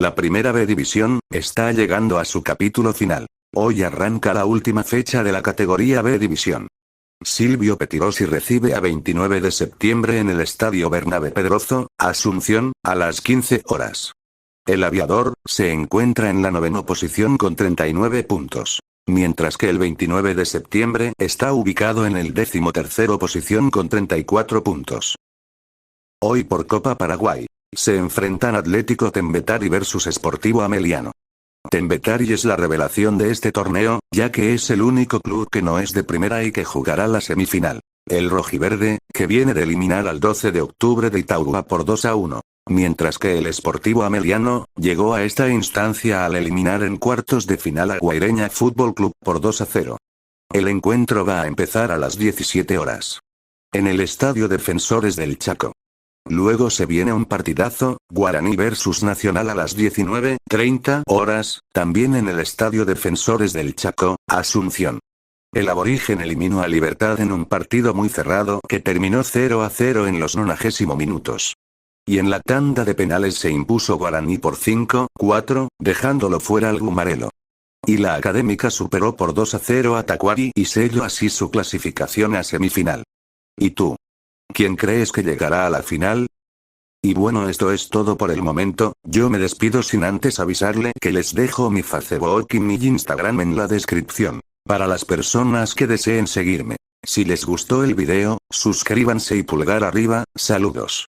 La primera B División está llegando a su capítulo final. Hoy arranca la última fecha de la categoría B División. Silvio Pettirossi recibe a 29 de septiembre en el Estadio Bernabé Pedrozo, Asunción, a las 15 horas. El Aviador se encuentra en la novena posición con 39 puntos. Mientras que el 29 de septiembre está ubicado en el 13ª posición con 34 puntos. Hoy por Copa Paraguay. Se enfrentan Atlético Tembetari versus Sportivo Ameliano. Tembetari es la revelación de este torneo, ya que es el único club que no es de primera y que jugará la semifinal. El rojiverde, que viene de eliminar al 12 de octubre de Itaúba por 2-1. Mientras que el Sportivo Ameliano llegó a esta instancia al eliminar en cuartos de final a Guaireña Fútbol Club por 2-0. El encuentro va a empezar a las 17 horas. En el Estadio Defensores del Chaco. Luego se viene un partidazo, Guaraní versus Nacional a las 19:30 horas, también en el Estadio Defensores del Chaco, Asunción. El Aborigen eliminó a Libertad en un partido muy cerrado que terminó 0-0 en los 90 minutos. Y en la tanda de penales se impuso Guaraní por 5-4, dejándolo fuera al Gumarelo. Y la Académica superó por 2-0 a Tacuari y selló así su clasificación a semifinal. ¿Y tú? ¿Quién crees que llegará a la final? Y bueno, esto es todo por el momento. Yo me despido sin antes avisarle que les dejo mi Facebook y mi Instagram en la descripción, para las personas que deseen seguirme. Si les gustó el video, suscríbanse y pulgar arriba. Saludos.